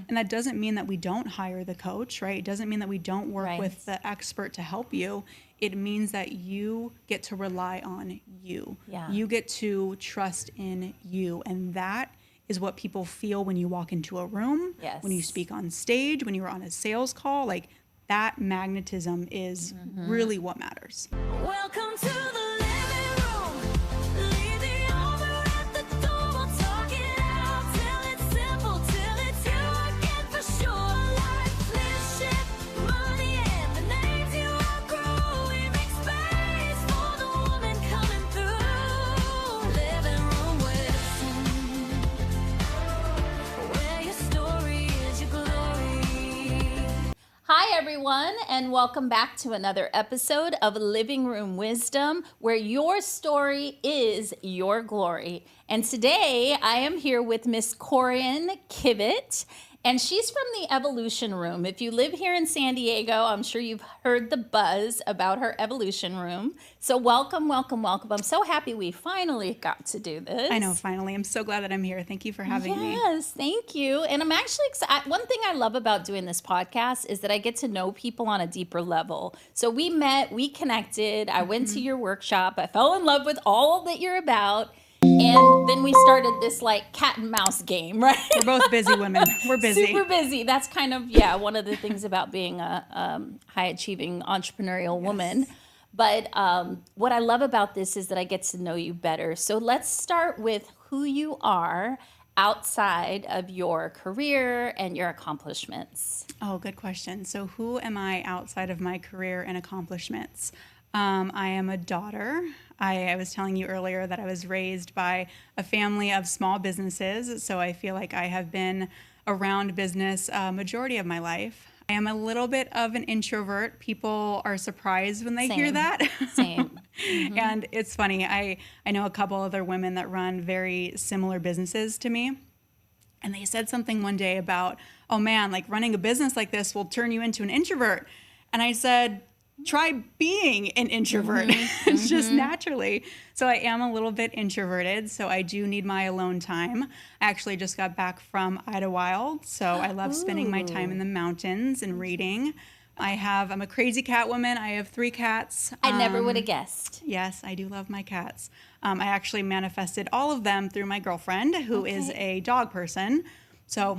And that doesn't mean that we don't hire the coach, right? It doesn't mean that we don't work with the expert to help you. It means that you get to rely on you. Yeah. You get to trust in you. And that is what people feel when you walk into a room, when you speak on stage, when you're on a sales call. Like, that magnetism is really what matters. Welcome to the living room. Leave the over at the door. We'll talk it out till it's simple, till it's you again for sure. Life, leadership, money, and the names you outgrow. We make space for the woman coming through. Living room wisdom, where your story is your glory. Hi, everyone, and welcome back to another episode of Living Room Wisdom, where your story is your glory. And today I am here with Miss Corryn Kivett, and she's from the Evolution Room. If you live here in San Diego, I'm sure you've heard the buzz about her Evolution Room. So welcome, welcome, welcome. I'm so happy we finally got to do this. I know, finally. I'm so glad that I'm here. Thank you for having me. Yes, thank you. And I'm actually excited. One thing I love about doing this podcast is that I get to know people on a deeper level. So we met, we connected. I went to your workshop. I fell in love with all that you're about. And then we started this like cat and mouse game, right? We're both busy women. We're busy. Super busy. That's kind of, one of the things about being a high-achieving entrepreneurial woman. But what I love about this is that I get to know you better. So let's start with who you are outside of your career and your accomplishments. Oh, good question. So who am I outside of my career and accomplishments? I am a daughter. I was telling you earlier that I was raised by a family of small businesses, so I feel like I have been around business a majority of my life. I am a little bit of an introvert. People are surprised when they hear that. Same. And it's funny. I know a couple other women that run very similar businesses to me. And they said something one day about, oh man, like running a business like this will turn you into an introvert. And I said, try being an introvert. It's just naturally. So I am a little bit introverted, so I do need my alone time. I actually just got back from Idlewild, so I love spending my time in the mountains and reading. I'm a crazy cat woman. I have 3 cats. I never would have guessed. Yes, I do love my cats. I actually manifested all of them through my girlfriend, who is a dog person. So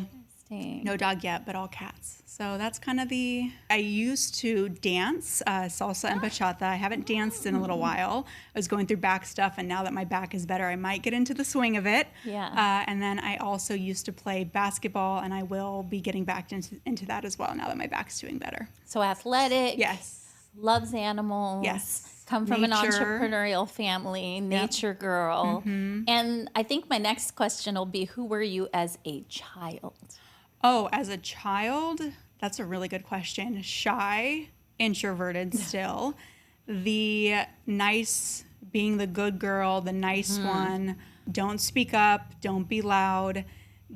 no dog yet, but all cats. So that's kind of I used to dance salsa and bachata. I haven't danced in a little while. I was going through back stuff, and now that my back is better, I might get into the swing of it. Yeah. And then I also used to play basketball, and I will be getting back into that as well now that my back's doing better. So athletic. Yes. Loves animals. Yes. Come from an Nature. entrepreneurial family, nature girl. And I think my next question will be, who were you as a child? Oh, as a child, that's a really good question. Shy, introverted still. The nice, being the good girl, the nice one. Don't speak up, don't be loud,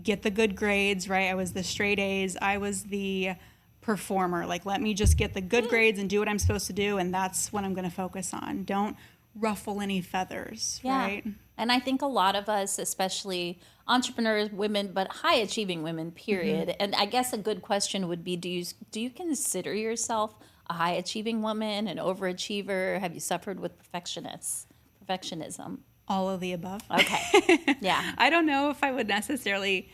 get the good grades, right? I was the straight A's. I was the performer. Like, let me just get the good grades and do what I'm supposed to do, and that's what I'm going to focus on. Don't ruffle any feathers, right? And I think a lot of us, especially entrepreneurs, women, but high achieving women, period. And I guess a good question would be, do you consider yourself a high achieving woman, an overachiever? Have you suffered with perfectionism? All of the above. Okay. Yeah. I don't know if I would necessarily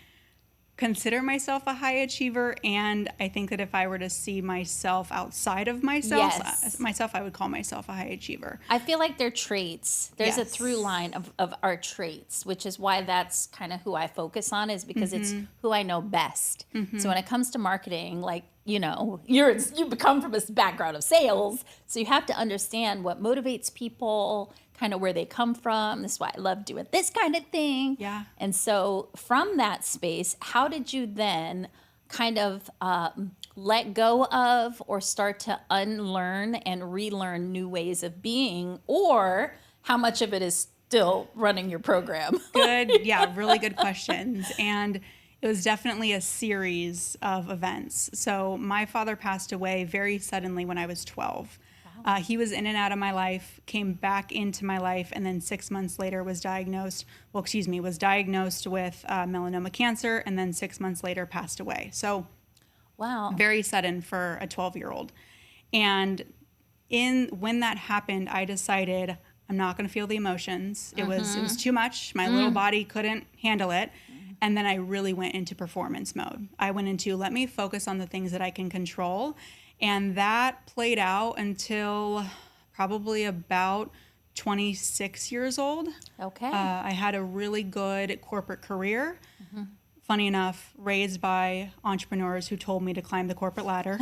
consider myself a high achiever, and I think that if I were to see myself outside of myself, I would call myself a high achiever. I feel like they're traits. There's a through line of our traits, which is why that's kind of who I focus on, is because it's who I know best. So when it comes to marketing, like, you come from a background of sales, so you have to understand what motivates people, kind of where they come from. This is why I love doing this kind of thing. Yeah. And so from that space, how did you then kind of let go of or start to unlearn and relearn new ways of being, or how much of it is still running your program? Good. Yeah, really good questions. And it was definitely a series of events. So my father passed away very suddenly when I was 12. He was in and out of my life, came back into my life, and then 6 months later was diagnosed with melanoma cancer, and then 6 months later passed away. So Wow. very sudden for a 12-year-old. And when that happened, I decided I'm not going to feel the emotions. It was too much. My little body couldn't handle it. And then I really went into performance mode. I went into, let me focus on the things that I can control. And that played out until probably about 26 years old. Okay. I had a really good corporate career. Funny enough, raised by entrepreneurs who told me to climb the corporate ladder.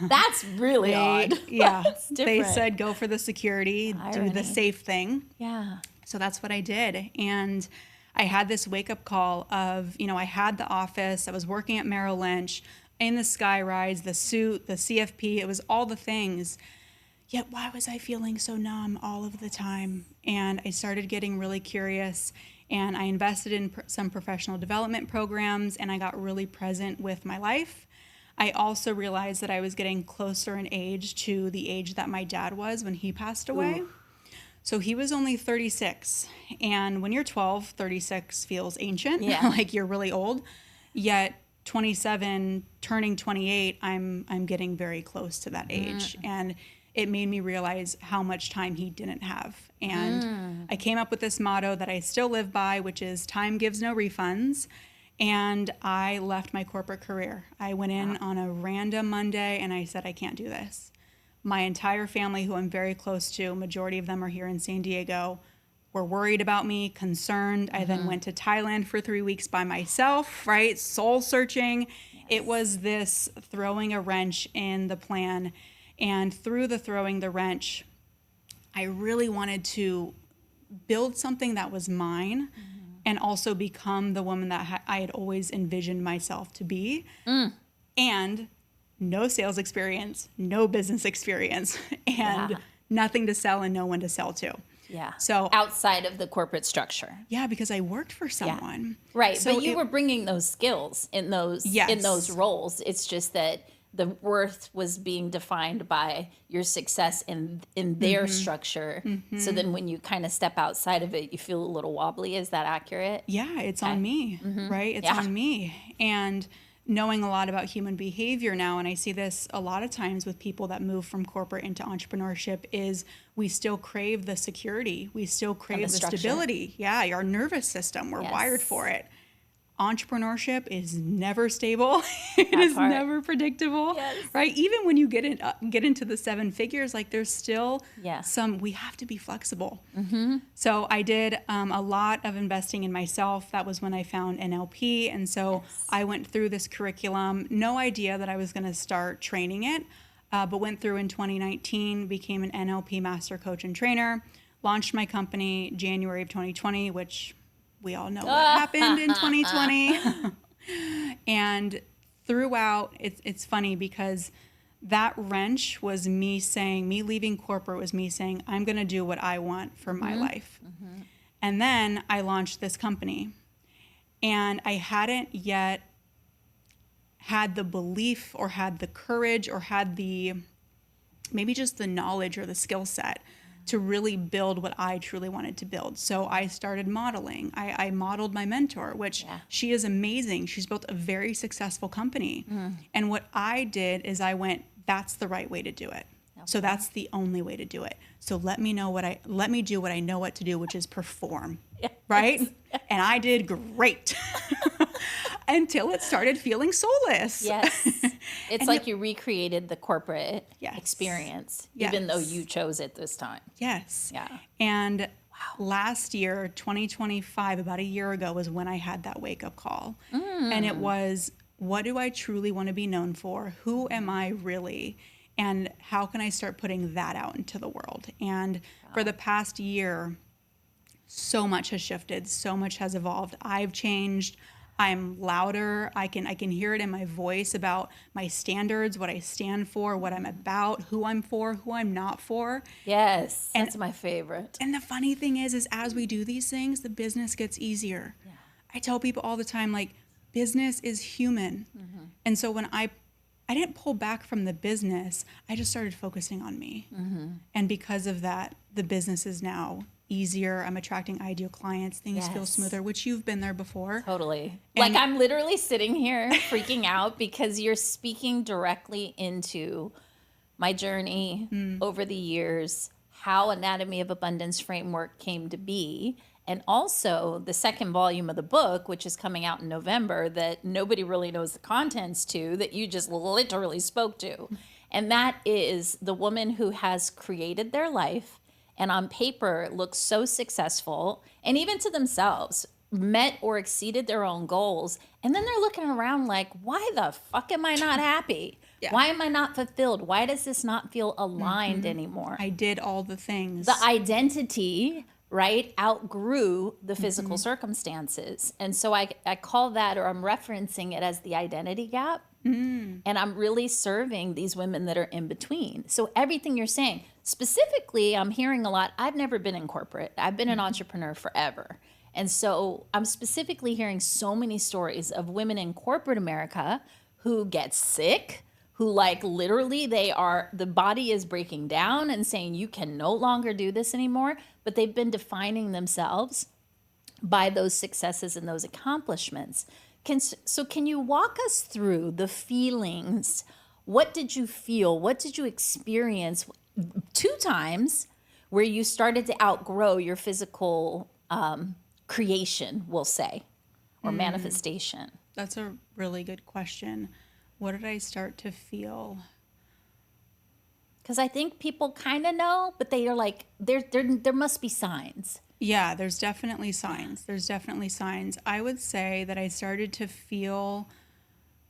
That's really odd. Yeah. That's They different. said, go for the security, do Irony. the safe thing. Yeah. So that's what I did. And I had this wake up call of, I had the office, I was working at Merrill Lynch, in the sky rides, the suit, the CFP, it was all the things. Yet why was I feeling so numb all of the time? And I started getting really curious, and I invested in some professional development programs, and I got really present with my life. I also realized that I was getting closer in age to the age that my dad was when he passed away. Ooh. So he was only 36. And when you're 12, 36 feels ancient, Yeah. like you're really old. Yet 27, turning 28, I'm getting very close to that age. And it made me realize how much time he didn't have. And I came up with this motto that I still live by, which is time gives no refunds. And I left my corporate career. I went in on a random Monday and I said, I can't do this. My entire family, who I'm very close to, majority of them are here in San Diego, were worried about me, concerned. I then went to Thailand for 3 weeks by myself, right? Soul searching. It was this throwing a wrench in the plan. And through the throwing the wrench, I really wanted to build something that was mine and also become the woman that I had always envisioned myself to be. And no sales experience, no business experience, and nothing to sell and no one to sell to. Yeah. So outside of the corporate structure. yeah, because I worked for someone. Right. So but you were bringing those skills in those roles. It's just that the worth was being defined by your success in their structure. So then when you kind of step outside of it, you feel a little wobbly. Is that accurate? Yeah, it's on me, right? It's on me. And knowing a lot about human behavior now, and I see this a lot of times with people that move from corporate into entrepreneurship, is we still crave the security. We still crave the structure. stability. Yeah, our nervous system, we're wired for it. Entrepreneurship is never stable. It is part. never predictable, right? Even when you get into the seven figures, like there's still we have to be flexible. So I did a lot of investing in myself. That was when I found NLP. And so I went through this curriculum, no idea that I was going to start training it, but went through in 2019, became an NLP master coach and trainer, launched my company January of 2020, which we all know what happened in 2020. And throughout, it's funny because that wrench was me leaving corporate was me saying, I'm going to do what I want for my life. And then I launched this company. And I hadn't yet had the belief or had the courage or had maybe just the knowledge or the skill set to really build what I truly wanted to build. So I started modeling. I modeled my mentor, which she is amazing. She's built a very successful company. And what I did is I went, that's the right way to do it. So that's the only way to do it. So let me do what I know what to do, which is perform. Right? And I did great. Until it started feeling soulless. Yes. It's like you recreated the corporate experience, even though you chose it this time. Yes. Yeah. And last year, 2025, about a year ago, was when I had that wake-up call. And it was, what do I truly want to be known for? Who am I really? And how can I start putting that out into the world? And for the past year, so much has shifted. So much has evolved. I've changed. I'm louder. I can hear it in my voice about my standards, what I stand for, what I'm about, who I'm for, who I'm not for. Yes, that's my favorite. And the funny thing is as we do these things, the business gets easier. I tell people all the time, like, business is human. And so when I I didn't pull back from the business. I just started focusing on me. And because of that, the business is now easier. I'm attracting ideal clients. Things feel Yes. smoother, which you've been there before. Totally. And- Like I'm literally sitting here freaking out because you're speaking directly into my journey over the years, how Anatomy of Abundance Framework came to be, and also the second volume of the book, which is coming out in November, that nobody really knows the contents to, that you just literally spoke to. And that is the woman who has created their life and on paper looks so successful, and even to themselves, met or exceeded their own goals. And then they're looking around like, why the fuck am I not happy? Yeah. Why am I not fulfilled? Why does this not feel aligned anymore? I did all the things. The identity, right, outgrew the physical circumstances. And so I call that, or I'm referencing it as the identity gap. And I'm really serving these women that are in between. So everything you're saying, specifically, I'm hearing a lot. I've never been in corporate. I've been an entrepreneur forever. And so I'm specifically hearing so many stories of women in corporate America who get sick, who like literally the body is breaking down and saying you can no longer do this anymore, but they've been defining themselves by those successes and those accomplishments. Can you walk us through the feelings? What did you feel? What did you experience 2 times where you started to outgrow your physical creation, we'll say, or manifestation? That's a really good question. What did I start to feel? Because I think people kind of know, but they are like, there must be signs. Yeah, there's definitely signs. I would say that I started to feel,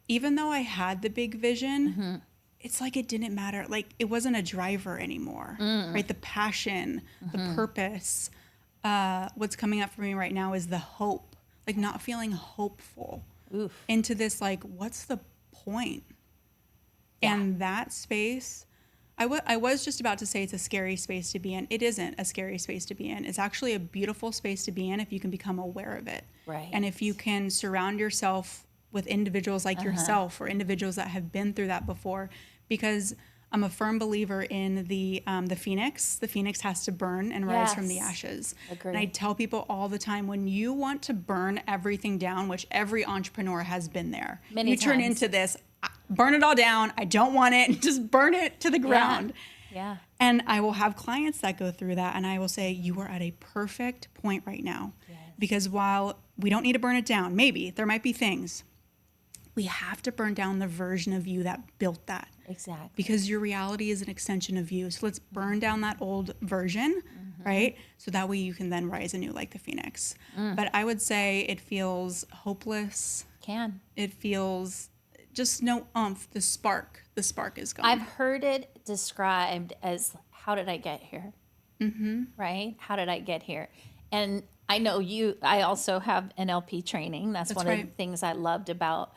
even though I had the big vision, it's like it didn't matter. Like it wasn't a driver anymore, right? The passion, the purpose. What's coming up for me right now is the hope, like not feeling hopeful into this, like, what's the point? Yeah. And that space, I was just about to say it's a scary space to be in. It isn't a scary space to be in. It's actually a beautiful space to be in if you can become aware of it. Right. And if you can surround yourself with individuals like yourself or individuals that have been through that before. Because I'm a firm believer in the phoenix. The phoenix has to burn and rise from the Yes. ashes. Agree. And I tell people all the time, when you want to burn everything down, which every entrepreneur has been there, Many you turn times. into this, burn it all down. I don't want it. Just burn it to the ground. Yeah. And I will have clients that go through that, and I will say, you are at a perfect point right now. Yes. Because while we don't need to burn it down, maybe there might be things, we have to burn down the version of you that built that. Exactly. Because your reality is an extension of you. So let's burn down that old version, right? So that way you can then rise anew like the phoenix. But I would say it feels hopeless. It feels just no oomph. The spark is gone. I've heard it described as, how did I get here? Right? How did I get here? And I know I also have NLP training. That's one of the right. things I loved about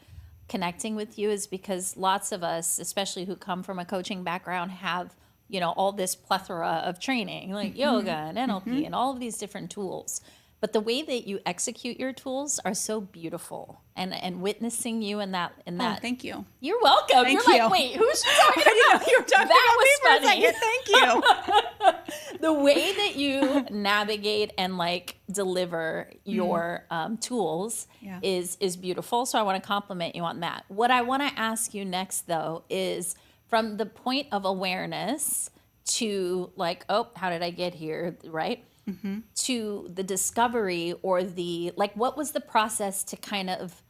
connecting with you, is because lots of us, especially who come from a coaching background, have, all this plethora of training, like yoga and NLP and all of these different tools. But the way that you execute your tools are so beautiful, and witnessing you in that. Oh, thank you. You're welcome. Thank You're you. like, wait, who's she talking I didn't about? know you were talking That about was me for a funny. second. Thank you. The way that you navigate and like deliver your tools Yeah. is beautiful. So I want to compliment you on that. What I want to ask you next, though, is from the point of awareness to like, oh, how did I get here? Right. To the discovery, or what was the process to kind of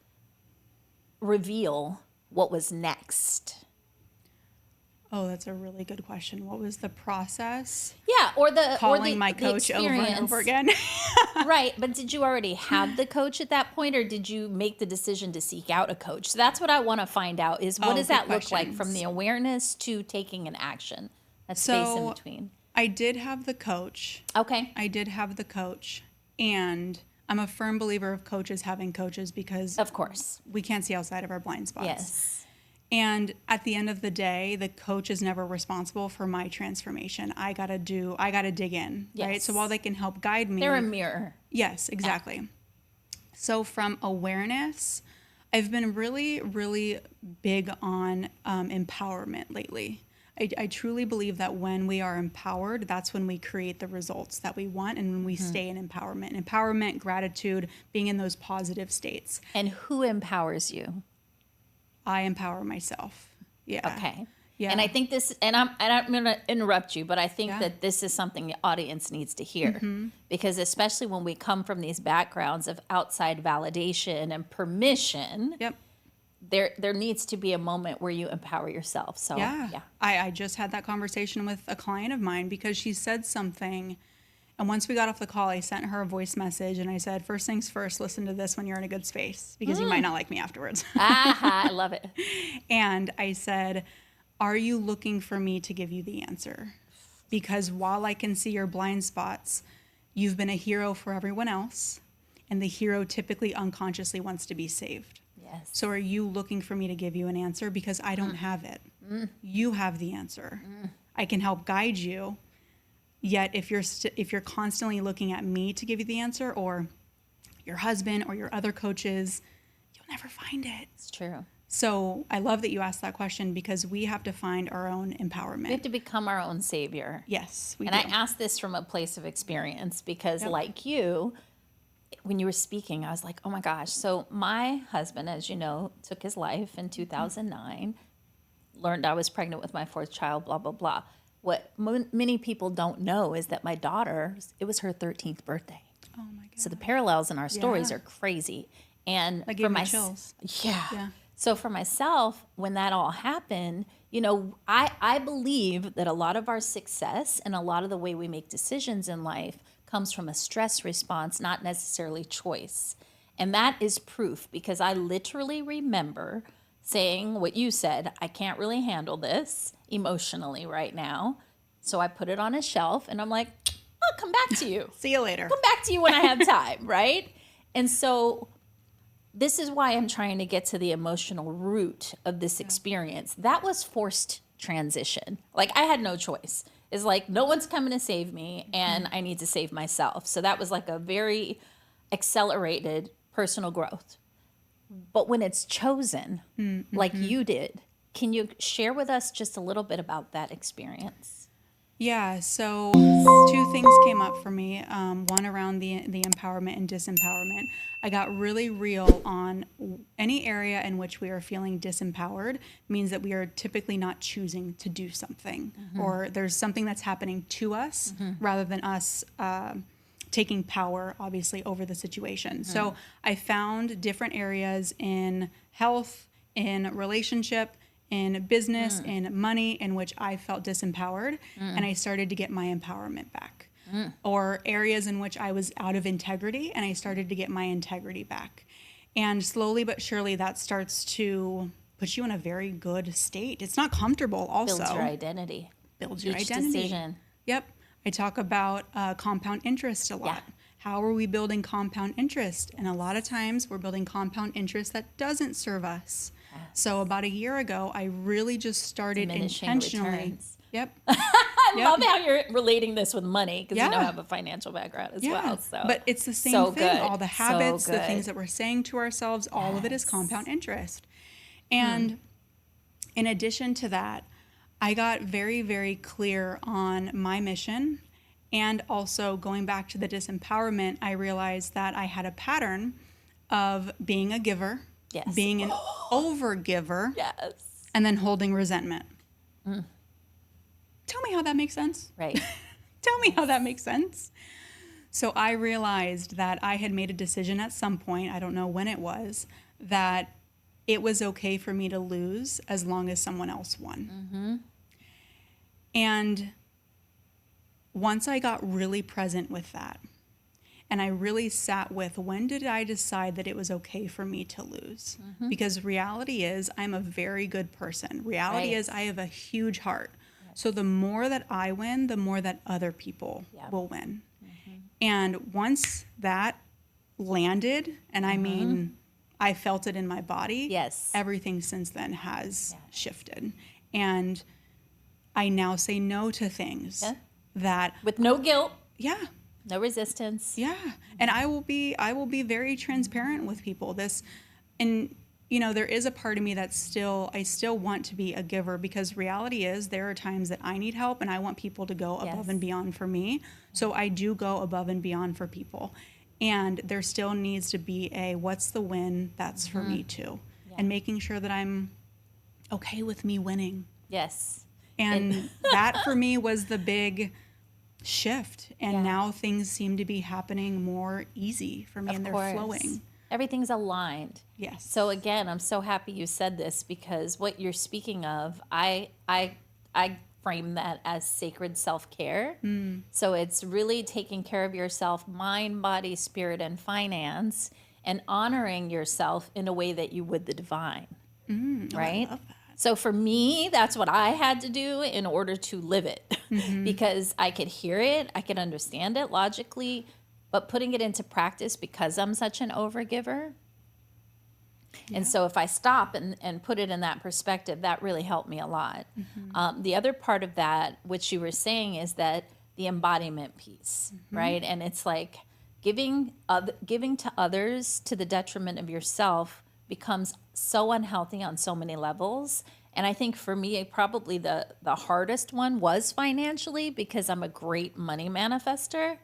reveal what was next? Oh, that's a really good question. What was the process? Yeah, or the Calling my coach over and over again. Right, but did you already have the coach at that point, or did you make the decision to seek out a coach? So that's what I want to find out, is what does good that look like from questions. the awareness to taking an action? That space in So between. I did have the coach. Okay. And I'm a firm believer of coaches having coaches, because Of course. we can't see outside of our blind spots. Yes. And at the end of the day, the coach is never responsible for my transformation. I gotta dig in, right? Yes. So while they can help guide me, They're a mirror. yes, exactly. So from awareness, I've been really, really big on empowerment lately. I truly believe that when we are empowered, that's when we create the results that we want and when we stay in empowerment. Empowerment, gratitude, being in those positive states. And who empowers you? I empower myself. Yeah. Okay. Yeah. And I think this, and I'm going to interrupt you, but I think Yeah. that this is something the audience needs to hear, because especially when we come from these backgrounds of outside validation and permission, Yep. there needs to be a moment where you empower yourself. So Yeah. I just had that conversation with a client of mine because she said something. And once we got off the call, I sent her a voice message and I said, first things first, listen to this when you're in a good space because you might not like me afterwards. Aha, I love it. And I said, are you looking for me to give you the answer? Because while I can see your blind spots, you've been a hero for everyone else. And the hero typically unconsciously wants to be saved. Yes. So are you looking for me to give you an answer? Because I don't have it. You have the answer. I can help guide you. Yet if you're constantly looking at me to give you the answer, or your husband or your other coaches, you'll never find it. It's true. So I love that you asked that question because we have to find our own empowerment. We have to become our own savior. Yes, we And do. I asked this from a place of experience because, Yep. like you, when you were speaking, I was like, oh my gosh. So my husband, as you know, took his life in 2009, learned I was pregnant with my fourth child, blah, blah, blah. What many people don't know is that my daughter, it was her 13th birthday. Oh my God. So the parallels in our stories Yeah. are crazy. And That for gave me my chills. Yeah. Yeah. So for myself, when that all happened, you know, I believe that a lot of our success and a lot of the way we make decisions in life comes from a stress response, not necessarily choice. And that is proof because I literally remember saying what you said, I can't really handle this emotionally right now. So I put it on a shelf and I'm like, I'll come back to you. See you later. Come back to you when I have time, right? And so this is why I'm trying to get to the emotional root of this experience. That was forced transition. Like I had no choice. It's like no one's coming to save me and I need to save myself. So that was like a very accelerated personal growth. But when it's chosen, like you did, can you share with us just a little bit about that experience? Yeah, so two things came up for me. One around the empowerment and disempowerment. I got really real on any area in which we are feeling disempowered means that we are typically not choosing to do something, or there's something that's happening to us rather than us taking power, obviously, over the situation. So I found different areas in health, in relationship, in business, in money, in which I felt disempowered, and I started to get my empowerment back. Or areas in which I was out of integrity, and I started to get my integrity back. And slowly but surely, that starts to put you in a very good state. It's not comfortable also. Builds your identity. Builds your Each identity. decision. Yep. I talk about compound interest a lot. Yeah. How are we building compound interest? And a lot of times we're building compound interest that doesn't serve us. So about a year ago, I really just started Diminishing intentionally. returns. Yep. I love how you're relating this with money because you know I Yeah. have a financial background as Yeah. well. So, But it's the same so thing. good. All the So habits, the good. things that we're saying to ourselves, all of it is Yes. compound interest. And in addition to that, I got very, very clear on my mission. And also going back to the disempowerment, I realized that I had a pattern of being a giver, Yes. being an overgiver, Yes. and then holding resentment. Tell me how that makes sense. Right. Tell me how that makes sense. So I realized that I had made a decision at some point, I don't know when it was, that it was okay for me to lose as long as someone else won. And once I got really present with that, and I really sat with when did I decide that it was okay for me to lose? Because reality is I'm a very good person. Reality Right. is I have a huge heart. So the more that I win, the more that other people Yeah. will win. And once that landed, and I mean, I felt it in my body. Yes. Everything since then has shifted. And I now say no to things Yeah. that, With no guilt, yeah, no resistance. yeah. And I will be very transparent with people. And you know, there is a part of me that's still, I still want to be a giver, because reality is there are times that I need help and I want people to go above and beyond for me. So I do go above and beyond for people. And there still needs to be a, what's the win that's for me too? Yeah. And making sure that I'm okay with me winning. Yes. And that for me was the big shift. And now things seem to be happening more easy for me, and they're flowing. Everything's aligned. Yes. So again, I'm so happy you said this, because what you're speaking of, I frame that as sacred self-care. So it's really taking care of yourself, mind, body, spirit, and finance, and honoring yourself in a way that you would the divine. Right? I love that. So for me, that's what I had to do in order to live it, because I could hear it, I could understand it logically, but putting it into practice, because I'm such an overgiver. And so if I stop and put it in that perspective, that really helped me a lot. The other part of that, which you were saying, is that the embodiment piece, right? And it's like giving to others to the detriment of yourself becomes so unhealthy on so many levels. And I think for me, probably the hardest one was financially, because I'm a great money manifester,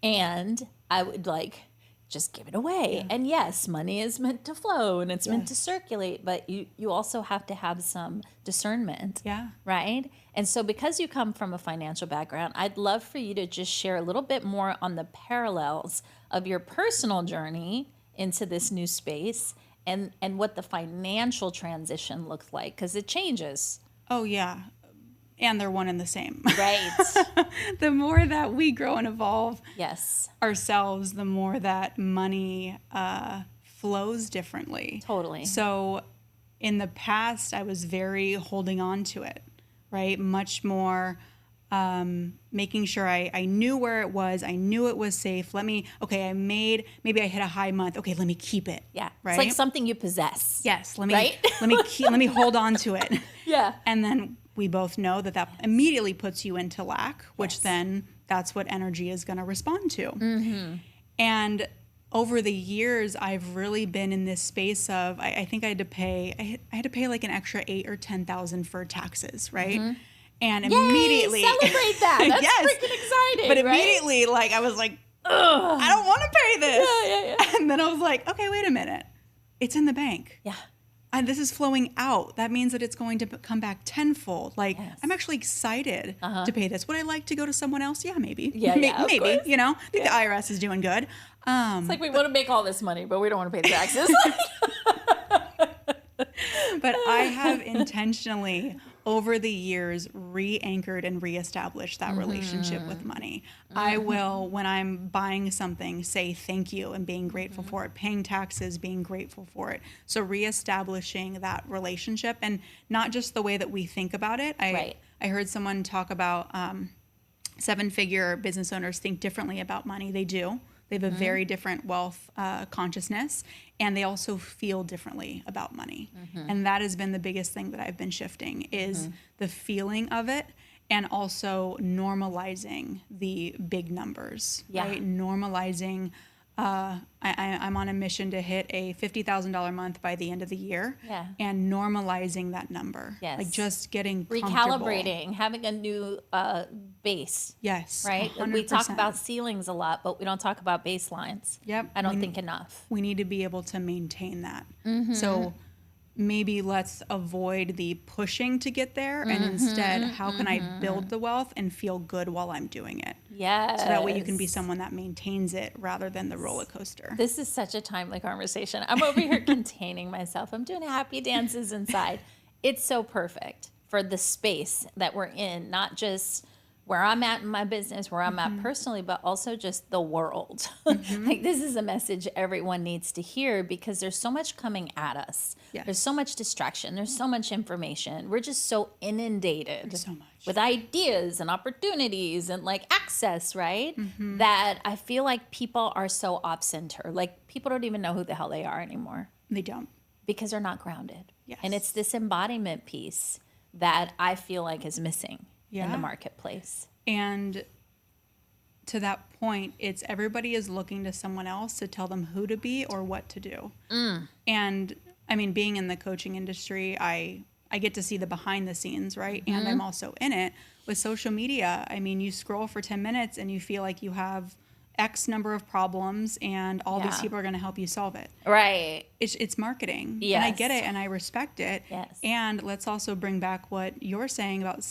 and I would like just give it away. And yes, money is meant to flow and it's meant to circulate, but you also have to have some discernment. Yeah. Right? And so because you come from a financial background, I'd love for you to just share a little bit more on the parallels of your personal journey into this new space, and what the financial transition looked like, because it changes. Oh, yeah. And they're one and the same. Right. The more that we grow and evolve Yes. ourselves, the more that money flows differently. Totally. So in the past, I was very holding on to it, right? Much more making sure I knew where it was. I knew it was safe. maybe I hit a high month. Okay, let me keep it. Yeah. Right. It's like something you possess. Yes. Let Right? me hold on to it. Yeah. And then we both know that immediately puts you into lack, which then that's what energy is going to respond to. And over the years, I've really been in this space of, I think I had to pay like an extra $8,000 or $10,000 for taxes, right? And immediately celebrate that. That's yes. freaking exciting. But right? immediately, like, I was like, ugh, I don't want to pay this. Yeah. And then I was like, okay, wait a minute. It's in the bank. Yeah. This is flowing out. That means that it's going to come back tenfold. Like, I'm actually excited to pay this. Would I like to go to someone else? Yeah, maybe. Yeah, of maybe. course. You know, I think the IRS is doing good. It's like we want to make all this money, but we don't want to pay the taxes. But I have intentionally, over the years, re-anchored and re-established that relationship with money. I will, when I'm buying something, say thank you and being grateful for it, paying taxes, being grateful for it. So re-establishing that relationship, and not just the way that we think about it. I heard someone talk about 7-figure business owners think differently about money. They do. They have a very different wealth consciousness, and they also feel differently about money. And that has been the biggest thing that I've been shifting, is the feeling of it, and also normalizing the big numbers, right? Normalizing. I'm on a mission to hit a $50,000 month by the end of the year, and normalizing that number. Yes. Like just getting Recalibrating, having a new base. Yes. Right? 100%. We talk about ceilings a lot, but we don't talk about baselines. Yep. I don't think enough. We need to be able to maintain that. So maybe let's avoid the pushing to get there, and instead, how can I build the wealth and feel good while I'm doing it? Yes. So that way you can be someone that maintains it rather than the roller coaster. This is such a timely conversation. I'm over here containing myself. I'm doing happy dances inside. It's so perfect for the space that we're in, not just where I'm at in my business, where I'm at personally, but also just the world. Like, this is a message everyone needs to hear, because there's so much coming at us. Yes. There's so much distraction. There's so much information. We're just so inundated So much. with ideas and opportunities and like access, right? That I feel like people are so off center. Like, people don't even know who the hell they are anymore, They don't. because they're not grounded. Yes. And it's this embodiment piece that I feel like is missing in Yeah. the marketplace. And to that point, everybody is looking to someone else to tell them who to be or what to do. And I mean, being in the coaching industry, I get to see the behind the scenes, right? And I'm also in it with social media. I mean, you scroll for 10 minutes and you feel like you have X number of problems and all these people are going to help you solve it. Right. It's marketing. Yes. And I get it and I respect it. Yes. And let's also bring back what you're saying about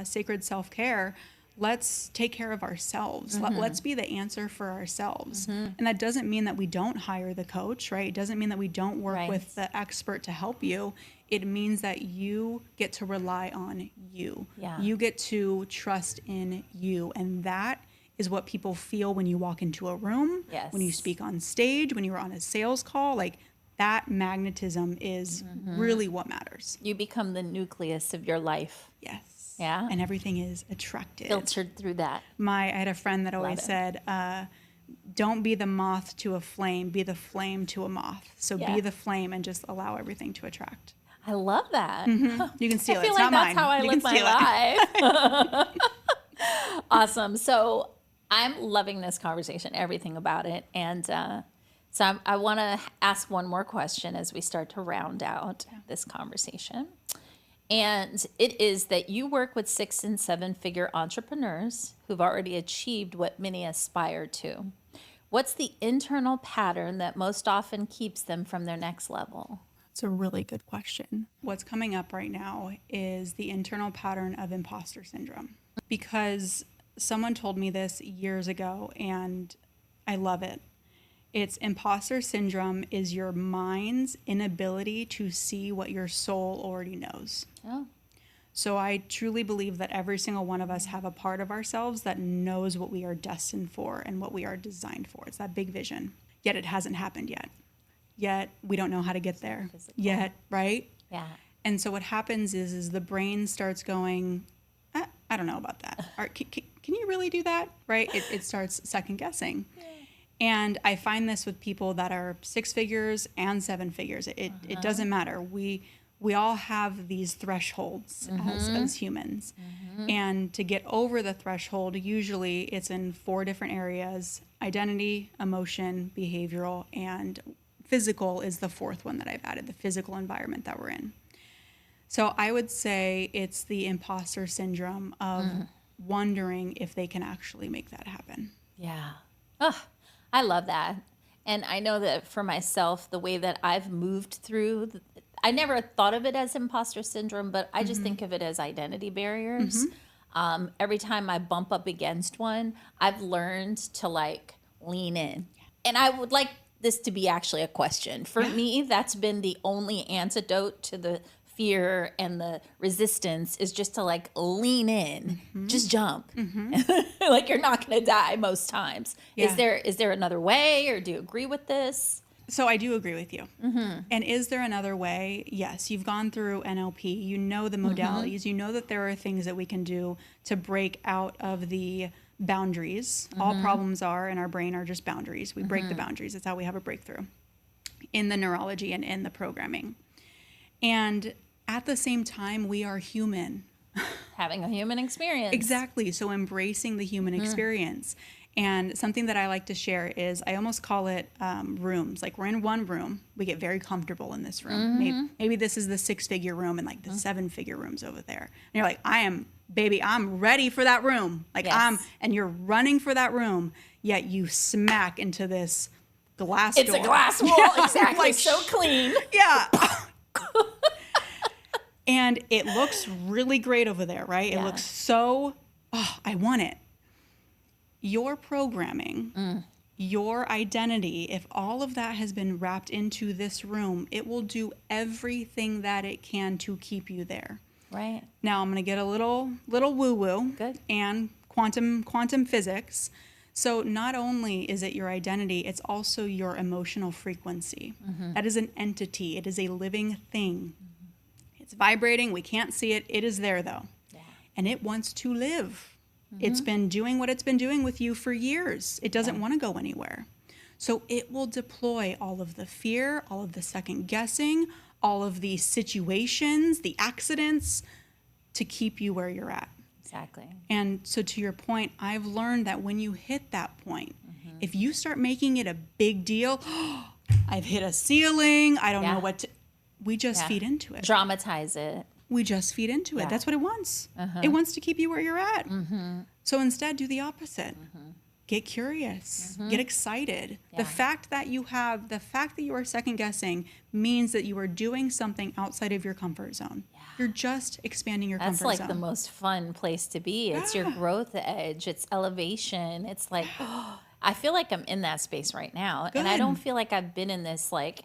sacred self-care. Let's take care of ourselves. Let's be the answer for ourselves. And that doesn't mean that we don't hire the coach, right? It doesn't mean that we don't work Right. with the expert to help you. It means that you get to rely on you. Yeah. You get to trust in you. And that is what people feel when you walk into a room, Yes. when you speak on stage, when you're on a sales call. Like, that magnetism is really what matters. You become the nucleus of your life. Yes. Yeah. And everything is attractive. Filtered through that. I had a friend that always it. said, don't be the moth to a flame, be the flame to a moth. So Yeah. be the flame and just allow everything to attract. I love that. You can steal I it. feel It's like not that's mine. how I You live can steal it. my life. Awesome. So I'm loving this conversation, everything about it. And so I want to ask one more question as we start to round out this conversation. And it is that you work with 6 and 7 figure entrepreneurs who've already achieved what many aspire to. What's the internal pattern that most often keeps them from their next level? It's a really good question. What's coming up right now is the internal pattern of imposter syndrome. Because someone told me this years ago, and I love it. It's imposter syndrome is your mind's inability to see what your soul already knows. Oh, So I truly believe that every single one of us have a part of ourselves that knows what we are destined for and what we are designed for. It's that big vision. Yet it hasn't happened yet. Yet we don't know how to get there. Physical. Yet, right? yeah. And so what happens is the brain starts going, I don't know about that. Or, can you really do that? Right? It starts second guessing. And I find this with people that are 6 figures and 7 figures. It doesn't matter. We all have these thresholds as humans. And to get over the threshold, usually it's in 4 different areas: identity, emotion, behavioral, and physical is the 4th one that I've added, the physical environment that we're in. So I would say it's the imposter syndrome of wondering if they can actually make that happen. Yeah. Oh, I love that. And I know that for myself, the way that I've moved through, I never thought of it as imposter syndrome, but I just think of it as identity barriers. Every time I bump up against one, I've learned to like lean in. And I would like this to be actually a question. For me, that's been the only antidote to the fear and the resistance, is just to like lean in, just jump. Like you're not going to die most times. Yeah. Is there another way, or do you agree with this? So I do agree with you. And is there another way? Yes, you've gone through NLP. You know the modalities. You know that there are things that we can do to break out of the boundaries. All problems are in our brain are just boundaries. We break the boundaries. That's how we have a breakthrough in the neurology and in the programming. And at the same time, we are human. Having a human experience. Exactly. So embracing the human experience. And something that I like to share is I almost call it rooms. Like, we're in one room. We get very comfortable in this room. Maybe this is the 6-figure room and like the 7-figure rooms over there. And you're like, I'm ready for that room. Like Yes. and you're running for that room. Yet you smack into this glass door. It's a glass wall. Yeah, Exactly. like, So clean. yeah. And it looks really great over there, right? Yeah. It looks so, I want it. Your programming, your identity, if all of that has been wrapped into this room, it will do everything that it can to keep you there. Right. Now I'm going to get a little woo-woo. Good. And quantum physics. So not only is it your identity, it's also your emotional frequency. That is an entity. It is a living thing. It's vibrating. We can't see it. It is there, though. Yeah. And it wants to live. It's been doing what it's been doing with you for years. It doesn't want to go anywhere. So it will deploy all of the fear, all of the second guessing, all of the situations, the accidents, to keep you where you're at. Exactly. And so to your point, I've learned that when you hit that point, if you start making it a big deal, I've hit a ceiling, I don't know what to, we just feed into it. Dramatize it. We just feed into it. That's what it wants. It wants to keep you where you're at. So instead, do the opposite. Get curious. Get excited. The fact that you are second guessing means that you are doing something outside of your comfort zone. You're just expanding your comfort zone. That's like the most fun place to be. It's your growth edge. It's elevation. It's like, I feel like I'm in that space right now. And I don't feel like I've been in this like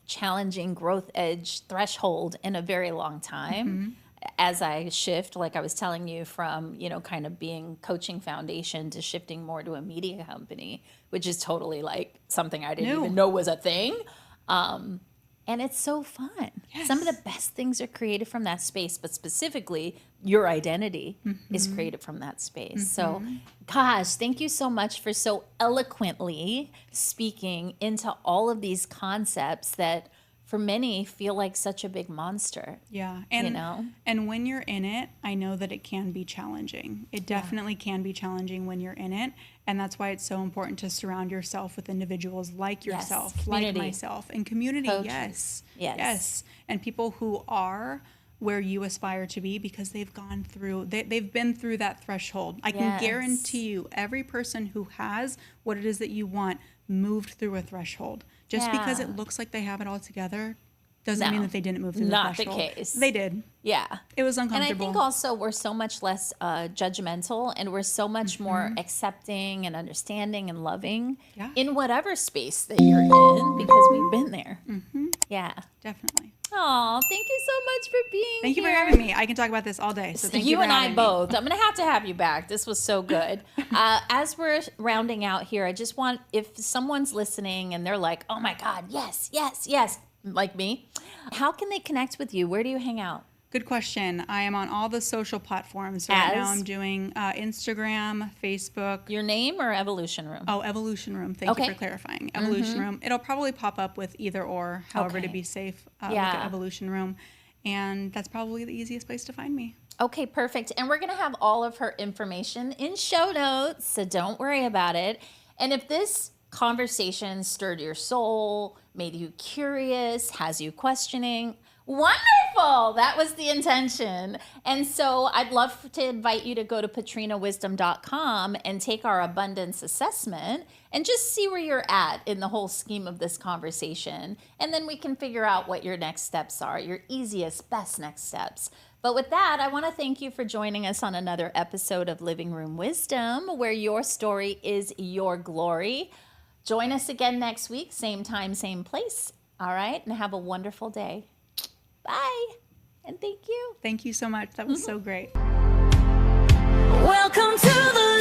challenging growth edge threshold in a very long time. As I shift, like I was telling you, from, kind of being coaching foundation to shifting more to a media company, which is totally like something I didn't even know was a thing. And it's so fun. Some of the best things are created from that space, but specifically your identity is created from that space. So, gosh, thank you so much for so eloquently speaking into all of these concepts that for many feel like such a big monster. Yeah. And when you're in it, I know that it can be challenging. It definitely can be challenging when you're in it. And that's why it's so important to surround yourself with individuals like yourself, like myself, and community. Coaches. Yes. And people who are where you aspire to be, because they've gone through, they've been through that threshold. I can guarantee you every person who has what it is that you want moved through a threshold. Just because it looks like they have it all together doesn't mean that they didn't move through the threshold. Not the case. They did. Yeah. It was uncomfortable. And I think also we're so much less judgmental, and we're so much more accepting and understanding and loving in whatever space that you're in, because we've been there. Yeah. Definitely. Oh, thank you so much for being here. Thank you for having me. I can talk about this all day. So thank you for and I having me. both. I'm going to have you back. This was so good. As we're rounding out here, I just want, if someone's listening and they're like, oh my God, yes, like me, how can they connect with you? Where do you hang out? Good question. I am on all the social platforms. Right now I'm doing Instagram, Facebook. Your name or Evolution Room? Oh, Evolution Room. Thank you for clarifying. Evolution Room. It'll probably pop up with either or, however to be safe. Look at Evolution Room. And that's probably the easiest place to find me. Okay, perfect. And we're going to have all of her information in show notes, so don't worry about it. And if this conversation stirred your soul, made you curious, has you questioning, wonderful. That was the intention. And so I'd love to invite you to go to patrinawisdom.com and take our abundance assessment and just see where you're at in the whole scheme of this conversation. And then we can figure out what your next steps are, your easiest, best next steps. But with that, I want to thank you for joining us on another episode of Living Room Wisdom, where your story is your glory. Join us again next week, same time, same place. All right, and have a wonderful day. Bye, and thank you. Thank you so much. That was so great. Welcome to the